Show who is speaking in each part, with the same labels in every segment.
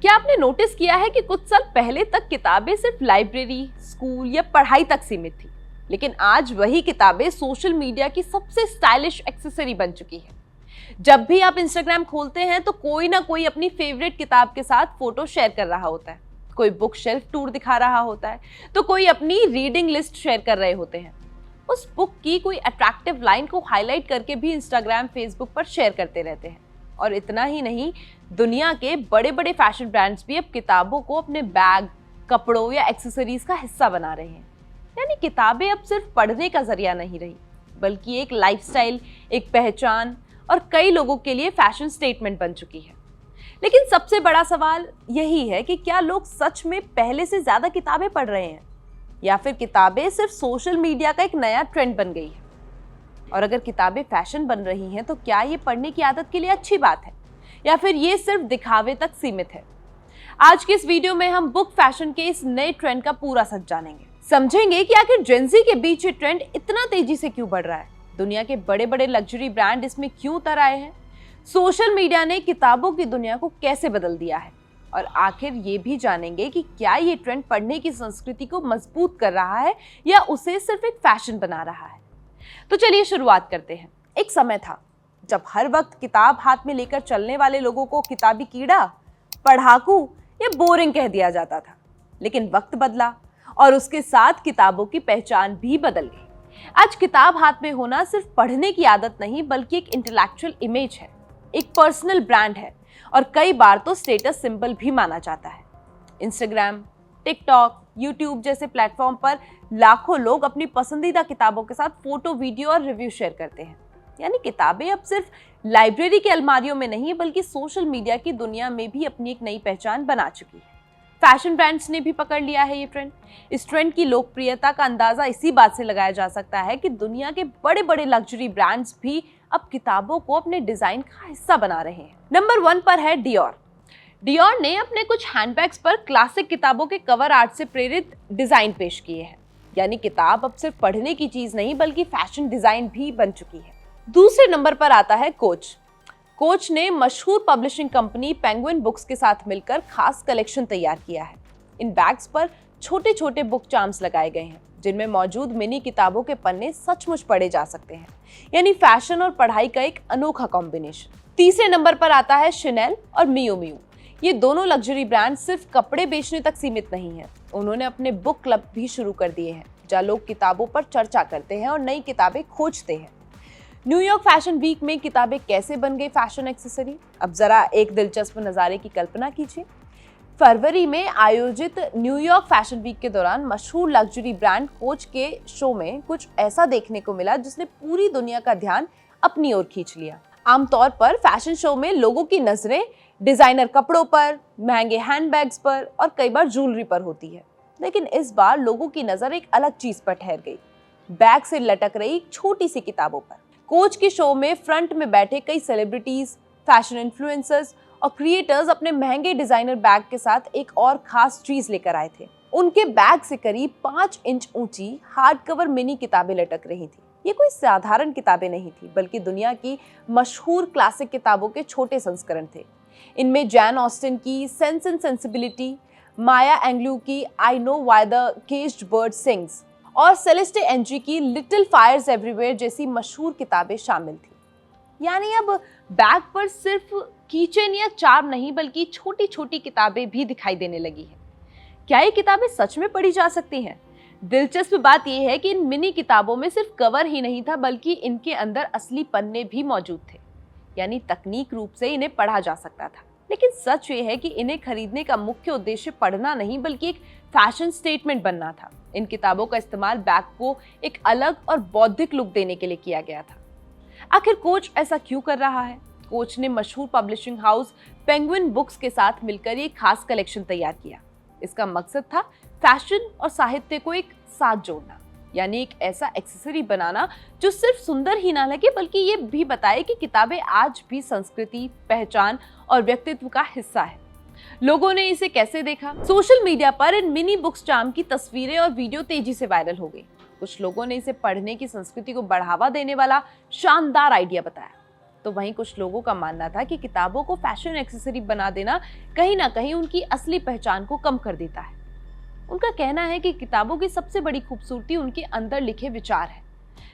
Speaker 1: क्या आपने नोटिस किया है कि कुछ साल पहले तक किताबें सिर्फ लाइब्रेरी, स्कूल या पढ़ाई तक सीमित थी, लेकिन आज वही किताबें सोशल मीडिया की सबसे स्टाइलिश एक्सेसरी बन चुकी है। जब भी आप इंस्टाग्राम खोलते हैं तो कोई ना कोई अपनी फेवरेट किताब के साथ फोटो शेयर कर रहा होता है, कोई बुक शेल्फ टूर दिखा रहा होता है, तो कोई अपनी रीडिंग लिस्ट शेयर कर रहे होते हैं। उस बुक की कोई अट्रैक्टिव लाइन को हाईलाइट करके भी इंस्टाग्राम, फेसबुक पर शेयर करते रहते हैं। और इतना ही नहीं, दुनिया के बड़े बड़े फैशन ब्रांड्स भी अब किताबों को अपने बैग, कपड़ों या एक्सेसरीज का हिस्सा बना रहे हैं। यानी किताबें अब सिर्फ पढ़ने का जरिया नहीं रही, बल्कि एक लाइफस्टाइल, एक पहचान और कई लोगों के लिए फैशन स्टेटमेंट बन चुकी है। लेकिन सबसे बड़ा सवाल यही है कि क्या लोग सच में पहले से ज्यादा किताबें पढ़ रहे हैं, या फिर किताबें सिर्फ सोशल मीडिया का एक नया ट्रेंड बन गई है। और अगर किताबें फैशन बन रही हैं तो क्या ये पढ़ने की आदत के लिए अच्छी बात है, या फिर ये सिर्फ दिखावे तक सीमित है? आज के इस वीडियो में हम बुक फैशन के इस नए ट्रेंड का पूरा सच जानेंगे। समझेंगे कि आखिर जेनजी के बीच ये ट्रेंड इतना तेजी से क्यों बढ़ रहा है, दुनिया के बड़े बड़े लग्जरी ब्रांड इसमें क्यों उतर आए हैं, सोशल मीडिया ने किताबों की दुनिया को कैसे बदल दिया है, और आखिर ये भी जानेंगे कि क्या ये ट्रेंड पढ़ने की संस्कृति को मजबूत कर रहा है या उसे सिर्फ एक फैशन बना रहा है। तो चलिए शुरुआत करते हैं। एक समय था जब हर वक्त किताब हाथ में लेकर चलने वाले लोगों को किताबी कीड़ा, पढ़ाकू या बोरिंग कह दिया जाता था। लेकिन वक्त बदला और उसके साथ किताबों की पहचान भी बदल गई। आज किताब हाथ में होना सिर्फ पढ़ने की आदत नहीं, बल्कि एक इंटेलेक्चुअल इमेज है, एक पर्सनल ब्रांड है और कई बार तो स्टेटस सिंबल भी माना जाता है। इंस्टाग्राम, टिकटॉक, यूट्यूब जैसे प्लेटफॉर्म पर लाखों लोग अपनी पसंदीदा किताबों के साथ फोटो, वीडियो और रिव्यू शेयर करते हैं। यानी किताबें अब सिर्फ लाइब्रेरी की अलमारियों में नहीं, बल्कि सोशल मीडिया की दुनिया में भी अपनी एक नई पहचान बना चुकी है। फैशन ब्रांड्स ने भी पकड़ लिया है ये ट्रेंड। इस ट्रेंड की लोकप्रियता का अंदाजा इसी बात से लगाया जा सकता है कि दुनिया के बड़े बड़े लग्जरी ब्रांड्स भी अब किताबों को अपने डिजाइन का हिस्सा बना रहे हैं। नंबर 1 पर है डियोर। डियोर ने अपने कुछ हैंडबैग्स पर क्लासिक किताबों के कवर आर्ट से प्रेरित डिजाइन पेश किए हैं। यानी किताब अब सिर्फ पढ़ने की चीज नहीं, बल्कि फैशन डिजाइन भी बन चुकी है। दूसरे नंबर पर आता है कोच। कोच ने मशहूर पब्लिशिंग कंपनी पेंगुइन बुक्स के साथ मिलकर खास कलेक्शन तैयार किया है। इन बैग्स पर छोटे छोटे बुक चार्म्स लगाए गए हैं, जिनमें मौजूद मिनी किताबों के पन्ने सचमुच पढ़े जा सकते हैं। यानी फैशन और पढ़ाई का एक अनोखा कॉम्बिनेशन। तीसरे नंबर पर आता है शनेल और मियो मियो। ये दोनों लग्जरी ब्रांड सिर्फ कपड़े बेचने तक सीमित नहीं है, उन्होंने अपने बुक क्लब भी शुरू कर दिए हैं, जहाँ लोग किताबों पर चर्चा करते हैं और नई किताबें खोजते हैं। न्यूयॉर्क फैशन वीक में किताबें कैसे बन गई फैशन एक्सेसरी, अब जरा एक दिलचस्प नज़ारे की कल्पना कीजिए। फरवरी में आयोजित न्यूयॉर्क फैशन वीक के दौरान मशहूर लग्जरी ब्रांड कोच के शो में कुछ ऐसा देखने को मिला जिसने पूरी दुनिया का ध्यान अपनी ओर खींच लिया। आमतौर पर फैशन शो में लोगों की नजरें डिजाइनर कपड़ों पर, महंगे हैंडबैग्स पर और कई बार ज्वेलरी पर होती है, लेकिन इस बार लोगों की नजर एक अलग चीज पर ठहर गई, बैग से लटक रही छोटी सी किताबों पर। कोच के शो में फ्रंट में बैठे कई सेलिब्रिटीज, फैशन इन्फ्लुएंसर्स और क्रिएटर्स अपने महंगे डिजाइनर बैग के साथ एक और खास चीज लेकर आए थे। उनके बैग से करीब 5 इंच ऊंची हार्ड कवर मिनी किताबें लटक रही थी। ये कोई साधारण किताबें नहीं थी, बल्कि दुनिया की मशहूर क्लासिक किताबों के छोटे संस्करण थे। इनमें जैन ऑस्टिन की सेंस एंड सेंसिबिलिटी, माया एंग्लू की I know why the caged bird sings और सेलेस्टे एंजी की लिटिल फायर्स एवरीवेयर जैसी मशहूर किताबें शामिल थी। यानी अब बैग पर सिर्फ कीचेन या चार्म नहीं, बल्कि छोटी छोटी किताबें भी दिखाई देने लगी है। क्या ये किताबें सच में पढ़ी जा सकती हैं? दिलचस्प बात यह है कि इन मिनी किताबों में सिर्फ कवर ही नहीं था, बल्कि इनके अंदर असली पन्ने भी मौजूद थे। यानी तकनीक रूप से इन्हें पढ़ा जा सकता था। लेकिन सच ये है कि इन्हें खरीदने का मुख्य उद्देश्य पढ़ना नहीं, बल्कि एक फैशन स्टेटमेंट बनना था। इन किताबों का इस्तेमाल बैग को एक अलग और बौद्धिक लुक देने के लिए किया गया था। आखिर कोच ऐसा क्यों कर रहा है? कोच ने मशहूर पब्लिशिंग हाउस पेंगुइन बुक्स के साथ मिलकर एक खास कलेक्शन तैयार किया। इसका मकसद था फैशन और साहित्य को एक साथ जोड़ना, यानी एक ऐसा एक्सेसरी बनाना जो सिर्फ सुंदर ही ना लगे, बल्कि ये भी बताए कि किताबें आज भी संस्कृति, पहचान और व्यक्तित्व का हिस्सा है। लोगों ने इसे कैसे देखा? सोशल मीडिया पर इन मिनी बुक्स चार्म की तस्वीरें और वीडियो तेजी से वायरल हो गई। कुछ लोगों ने इसे पढ़ने की संस्कृति को बढ़ावा देने वाला शानदार आइडिया बताया। तो वहीं कुछ लोगों का मानना था कि किताबों को फैशन एक्सेसरी बना देना कहीं ना कहीं उनकी असली पहचान को कम कर देता है। उनका कहना है कि किताबों की सबसे बड़ी खूबसूरती उनके अंदर लिखे विचार है,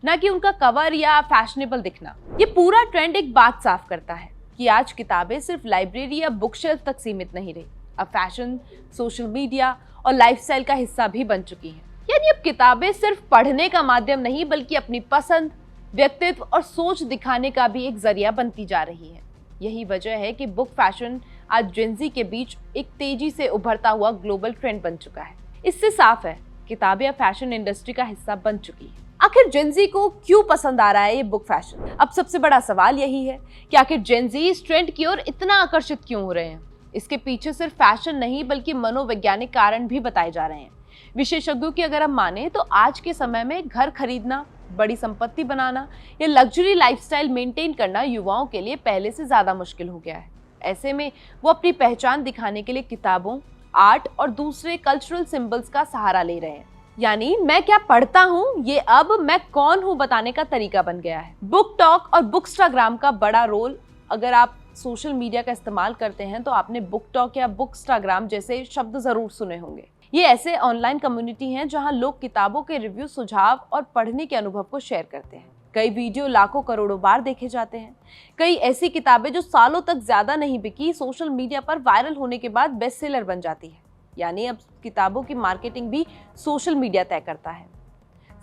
Speaker 1: ना कि उनका कवर या फैशनेबल दिखना। ये पूरा ट्रेंड एक बात साफ करता है कि आज किताबें सिर्फ लाइब्रेरी या बुक शेल्फ तक सीमित नहीं रही, अब फैशन, सोशल मीडिया और लाइफस्टाइल का हिस्सा भी बन चुकी हैं। यानी अब किताबें सिर्फ पढ़ने का माध्यम नहीं बल्कि अपनी पसंद, व्यक्तित्व और सोच दिखाने का भी एक जरिया बनती जा रही है। यही वजह है कि बुक फैशन आज जेनजी के बीच एक तेजी से उभरता हुआ ग्लोबल ट्रेंड बन चुका है। इससे साफ है, किताबें अब फैशन इंडस्ट्री का हिस्सा बन चुकी है। आखिर जेनजी को क्यों पसंद आ रहा है ये बुक फैशन? अब सबसे बड़ा सवाल यही है कि आखिर जेनजी इस ट्रेंड की ओर इतना आकर्षित क्यों हो रहे हैं? इसके पीछे सिर्फ फैशन नहीं बल्कि मनोवैज्ञानिक कारण भी बताए जा रहे हैं। विशेषज्ञों की अगर हम माने तो आज के समय में घर खरीदना, बड़ी संपत्ति बनाना या लग्जरी लाइफस्टाइल मेंटेन करना युवाओं के लिए पहले से ज्यादा मुश्किल हो गया है। ऐसे में वो अपनी पहचान दिखाने के लिए किताबों, आर्ट और दूसरे कल्चरल सिंबल्स का सहारा ले रहे हैं। यानी मैं क्या पढ़ता हूँ ये अब मैं कौन हूँ बताने का तरीका बन गया है। बुक टॉक और बुकस्टाग्राम का बड़ा रोल। अगर आप सोशल मीडिया का इस्तेमाल करते हैं तो आपने बुक टॉक या बुकस्टाग्राम जैसे शब्द जरूर सुने होंगे। ये ऐसे ऑनलाइन कम्युनिटी हैं जहां लोग किताबों के रिव्यू, सुझाव और पढ़ने के अनुभव को शेयर करते हैं। कई वीडियो लाखों करोड़ों बार देखे जाते हैं। कई ऐसी किताबें जो सालों तक ज्यादा नहीं बिकी, सोशल मीडिया पर वायरल होने के बाद बेस्ट सेलर बन जाती है। यानी अब किताबों की मार्केटिंग भी सोशल मीडिया तय करता है।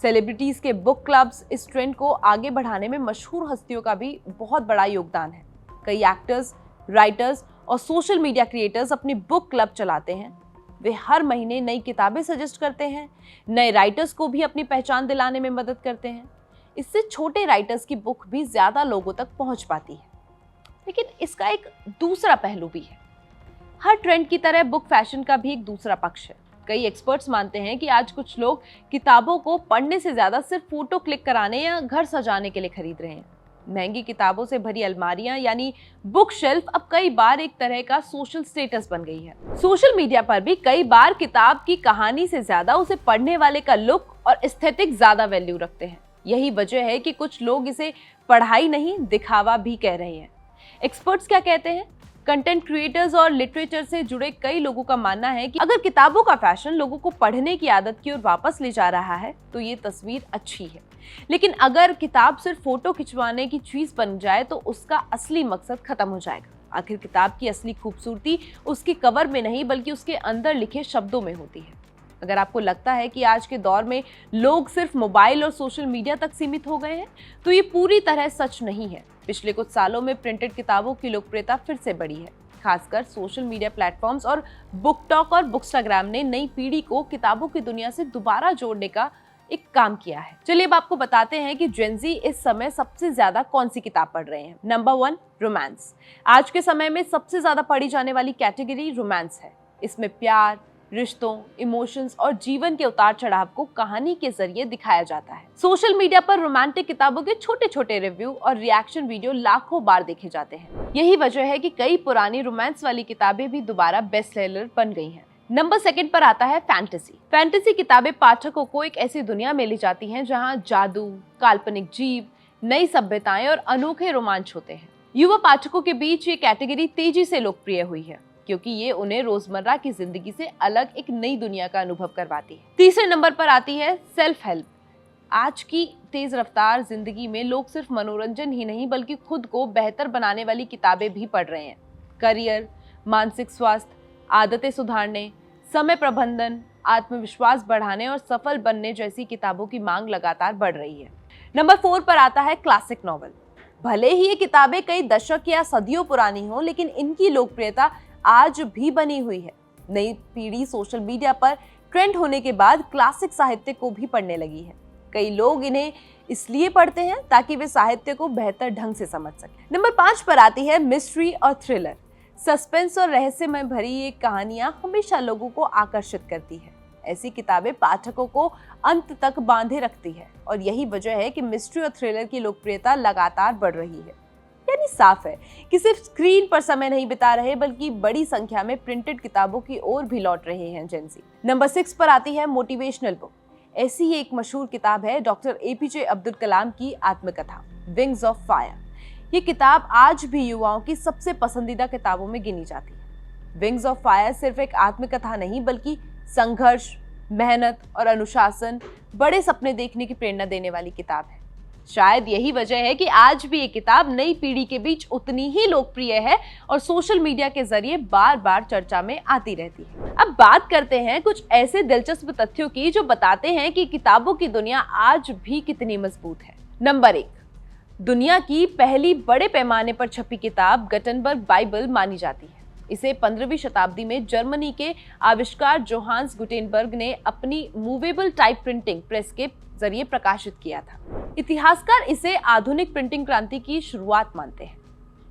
Speaker 1: सेलिब्रिटीज के बुक क्लब्स इस ट्रेंड को आगे बढ़ाने में मशहूर हस्तियों का भी बहुत बड़ा योगदान है। कई एक्टर्स, राइटर्स और सोशल मीडिया क्रिएटर्स अपनी बुक क्लब चलाते हैं। वे हर महीने नई किताबें सजेस्ट करते हैं, नए राइटर्स को भी अपनी पहचान दिलाने में मदद करते हैं। इससे छोटे राइटर्स की बुक भी ज्यादा लोगों तक पहुंच पाती है। लेकिन इसका एक दूसरा पहलू भी है। हर ट्रेंड की तरह बुक फैशन का भी एक दूसरा पक्ष है। कई एक्सपर्ट्स मानते हैं कि आज कुछ लोग किताबों को पढ़ने से ज्यादा सिर्फ फोटो क्लिक कराने या घर सजाने के लिए खरीद रहे हैं। महंगी किताबों से भरी अलमारियां यानी बुक शेल्फ अब कई बार एक तरह का सोशल स्टेटस बन गई है। सोशल मीडिया पर भी कई बार किताब की कहानी से ज्यादा उसे पढ़ने वाले का लुक और एस्थेटिक ज्यादा वैल्यू रखते हैं। यही वजह है कि कुछ लोग इसे पढ़ाई नहीं, दिखावा भी कह रहे हैं। एक्सपर्ट्स क्या कहते हैं? कंटेंट क्रिएटर्स और लिटरेचर से जुड़े कई लोगों का मानना है कि अगर किताबों का फैशन लोगों को पढ़ने की आदत की ओर वापस ले जा रहा है तो ये तस्वीर अच्छी है। लेकिन अगर किताब सिर्फ फोटो खिंचवाने की चीज बन जाए तो उसका असली मकसद खत्म हो जाएगा। आखिर किताब की असली खूबसूरती उसके कवर में नहीं बल्कि उसके अंदर लिखे शब्दों में होती है। अगर आपको लगता है कि आज के दौर में लोग सिर्फ मोबाइल और सोशल मीडिया तक सीमित हो गए हैं तो ये पूरी तरह सच नहीं है। पिछले कुछ सालों में प्रिंटेड किताबों की लोकप्रियता फिर से बढ़ी है। खासकर सोशल मीडिया प्लेटफॉर्म्स और बुक टॉक और बुकस्टाग्राम ने नई पीढ़ी को किताबों की दुनिया से दोबारा जोड़ने का एक काम किया है। चलिए अब आपको बताते हैं कि जेनजी इस समय सबसे ज्यादा कौन सी किताब पढ़ रहे हैं। Number 1, romance. आज के समय में सबसे ज्यादा पढ़ी जाने वाली कैटेगरी रोमांस है। इसमें प्यार, रिश्तों, इमोशंस और जीवन के उतार चढ़ाव को कहानी के जरिए दिखाया जाता है। सोशल मीडिया पर रोमांटिक किताबों के छोटे छोटे रिव्यू और रिएक्शन वीडियो लाखों बार देखे जाते हैं। यही वजह है कि कई पुरानी रोमांस वाली किताबें भी दोबारा बेस्ट सेलर बन गई हैं। नंबर 2 पर आता है फैंटेसी। फैंटेसी किताबें पाठकों को एक ऐसी दुनिया में ले जाती हैं जहां जादू, काल्पनिक जीव, नई सभ्यताएं और अनोखे रोमांच होते हैं। युवा पाठकों के बीच ये कैटेगरी तेजी से लोकप्रिय हुई है क्योंकि ये उन्हें रोजमर्रा की जिंदगी से अलग एक नई दुनिया का अनुभव करवाती है। तीसरे नंबर पर आती है सेल्फ हेल्प। आज की तेज रफ्तार जिंदगी में लोग सिर्फ मनोरंजन ही नहीं बल्कि खुद को बेहतर बनाने वाली किताबें भी पढ़ रहे हैं। करियर, मानसिक स्वास्थ्य, आदतें सुधारने, समय प्रबंधन, आत्मविश्वास बढ़ाने और सफल बनने जैसी किताबों की मांग लगातार बढ़ रही है। नंबर 4 पर आता है क्लासिक नॉवल। भले ही ये किताबें कई दशक या सदियों पुरानी हो लेकिन इनकी लोकप्रियता आज भी बनी हुई है। नई पीढ़ी सोशल मीडिया पर ट्रेंड होने के बाद क्लासिक साहित्य को भी पढ़ने लगी है। कई लोग इन्हें इसलिए पढ़ते हैं ताकि वे साहित्य को बेहतर ढंग से समझ सकें। नंबर 5 पर आती है मिस्ट्री और थ्रिलर। सस्पेंस और रहस्यमय भरी ये कहानियां हमेशा लोगों को आकर्षित करती है। ऐसी किताबें पाठकों को अंत तक बांधे रखती है और यही वजह है कि मिस्ट्री और थ्रिलर की लोकप्रियता लगातार बढ़ रही है। यानी साफ है कि सिर्फ स्क्रीन पर समय नहीं बिता रहे बल्कि बड़ी संख्या में प्रिंटेड किताबों की ओर भी लौट रहे हैं जेनजी। नंबर 6 पर आती है मोटिवेशनल बुक। ऐसी ही एक मशहूर किताब है डॉक्टर APJ अब्दुल कलाम की आत्मकथा विंग्स ऑफ फायर। ये किताब आज भी युवाओं की सबसे पसंदीदा किताबों में गिनी जाती है। विंग्स ऑफ फायर सिर्फ एक आत्मकथा नहीं बल्कि संघर्ष, मेहनत और अनुशासन, बड़े सपने देखने की प्रेरणा देने वाली किताब है। शायद यही वजह है कि आज भी ये किताब नई पीढ़ी के बीच उतनी ही लोकप्रिय है और सोशल मीडिया के जरिए बार बार चर्चा में आती रहती है। अब बात करते हैं कुछ ऐसे दिलचस्प तथ्यों की जो बताते हैं कि किताबों की दुनिया आज भी कितनी मजबूत है। नंबर 1, दुनिया की पहली बड़े पैमाने पर छपी किताब गटनबर्ग बाइबल मानी जाती है। इसे 15वीं शताब्दी में जर्मनी के आविष्कार जोहान्स गुटेनबर्ग ने अपनी मूवेबल टाइप प्रिंटिंग प्रेस के जरिए प्रकाशित किया था। इतिहासकार इसे आधुनिक प्रिंटिंग क्रांति की शुरुआत मानते हैं।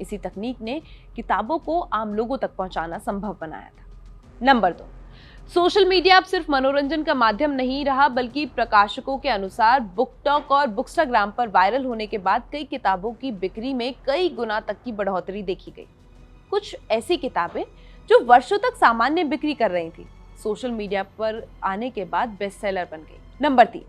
Speaker 1: इसी तकनीक ने किताबों को आम लोगों तक पहुंचाना संभव बनाया था। नंबर 2, सोशल मीडिया अब सिर्फ मनोरंजन का माध्यम नहीं रहा बल्कि प्रकाशकों के अनुसार बुकटॉक और बुकस्टाग्राम पर वायरल होने के बाद कई किताबों की बिक्री में कई गुना तक की बढ़ोतरी देखी गई। कुछ ऐसी किताबें जो वर्षों तक सामान्य बिक्री कर रही थी, सोशल मीडिया पर आने के बाद बेस्टसेलर बन गई। नंबर 3,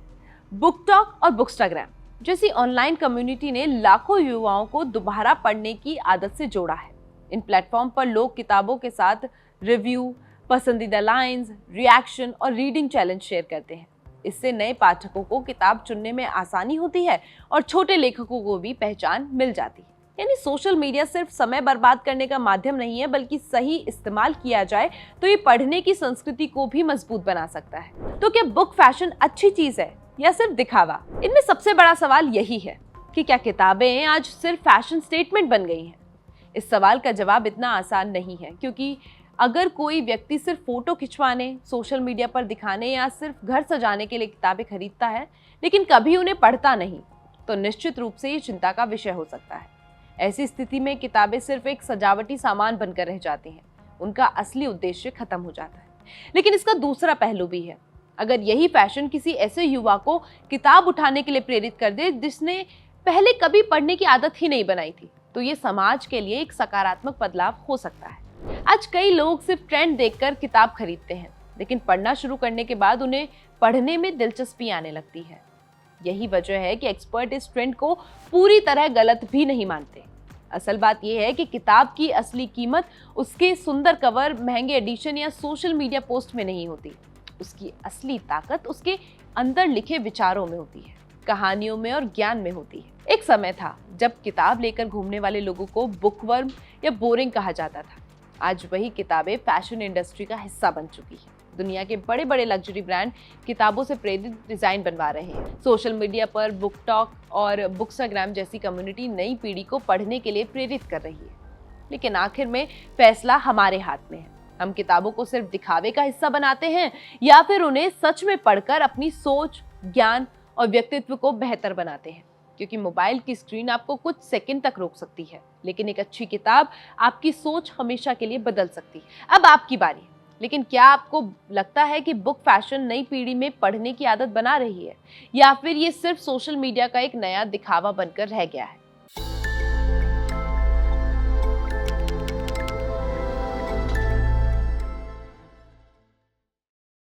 Speaker 1: बुकटॉक और बुकस्टाग्राम जैसी ऑनलाइन कम्युनिटी ने लाखों युवाओं को दोबारा पढ़ने की आदत से जोड़ा है। इन प्लेटफॉर्म पर लोग किताबों के साथ रिव्यू, पसंदीदा लाइंस, रिएक्शन और रीडिंग चैलेंज शेयर करते हैं। इससे नए पाठकों को किताब चुनने में आसानी होती है और छोटे लेखकों को भी पहचान मिल जाती है। यानी सोशल मीडिया सिर्फ समय बर्बाद करने का माध्यम नहीं है बल्कि सही इस्तेमाल किया जाए तो ये पढ़ने की संस्कृति को भी मजबूत बना सकता है। तो क्या बुक फैशन अच्छी चीज है या सिर्फ दिखावा? इनमें सबसे बड़ा सवाल यही है कि क्या किताबें आज सिर्फ फैशन स्टेटमेंट बन गई हैं? इस सवाल का जवाब इतना आसान नहीं है, क्योंकि अगर कोई व्यक्ति सिर्फ फोटो खिंचवाने, सोशल मीडिया पर दिखाने या सिर्फ घर सजाने के लिए किताबें खरीदता है लेकिन कभी उन्हें पढ़ता नहीं, तो निश्चित रूप से ये चिंता का विषय हो सकता है। ऐसी स्थिति में किताबें सिर्फ एक सजावटी सामान बनकर रह जाती हैं, उनका असली उद्देश्य खत्म हो जाता है। लेकिन इसका दूसरा पहलू भी है। अगर यही फैशन किसी ऐसे युवा को किताब उठाने के लिए प्रेरित कर दे जिसने पहले कभी पढ़ने की आदत ही नहीं बनाई थी, तो ये समाज के लिए एक सकारात्मक बदलाव हो सकता है। आज कई लोग सिर्फ ट्रेंड देखकर किताब खरीदते हैं, लेकिन पढ़ना शुरू करने के बाद उन्हें पढ़ने में दिलचस्पी आने लगती है। यही वजह है कि एक्सपर्ट इस ट्रेंड को पूरी तरह गलत भी नहीं मानते। असल बात यह है कि किताब की असली कीमत उसके सुंदर कवर, महंगे एडिशन या सोशल मीडिया पोस्ट में नहीं होती। उसकी असली ताकत उसके अंदर लिखे विचारों में होती है, कहानियों में और ज्ञान में होती है। एक समय था जब किताब लेकर घूमने वाले लोगों को बुकवर्म या बोरिंग कहा जाता था। आज वही किताबें फैशन इंडस्ट्री का हिस्सा बन चुकी है। दुनिया के बड़े बड़े लग्जरी ब्रांड किताबों से प्रेरित डिजाइन बनवा रहे हैं। सोशल मीडिया पर बुकटॉक और बुकस्टाग्राम जैसी कम्युनिटी नई पीढ़ी को पढ़ने के लिए प्रेरित कर रही है। लेकिन आखिर में फैसला हमारे हाथ में है। हम किताबों को सिर्फ दिखावे का हिस्सा बनाते हैं या फिर उन्हें सच में पढ़कर अपनी सोच, ज्ञान और व्यक्तित्व को बेहतर बनाते हैं। क्योंकि मोबाइल की स्क्रीन आपको कुछ सेकंड तक रोक सकती है, लेकिन एक अच्छी किताब आपकी सोच हमेशा के लिए बदल सकती है। अब आपकी बारी। लेकिन क्या आपको लगता है कि बुक फैशन नई पीढ़ी में पढ़ने की आदत बना रही है, या फिर ये सिर्फ सोशल मीडिया का एक नया दिखावा बनकर रह गया है?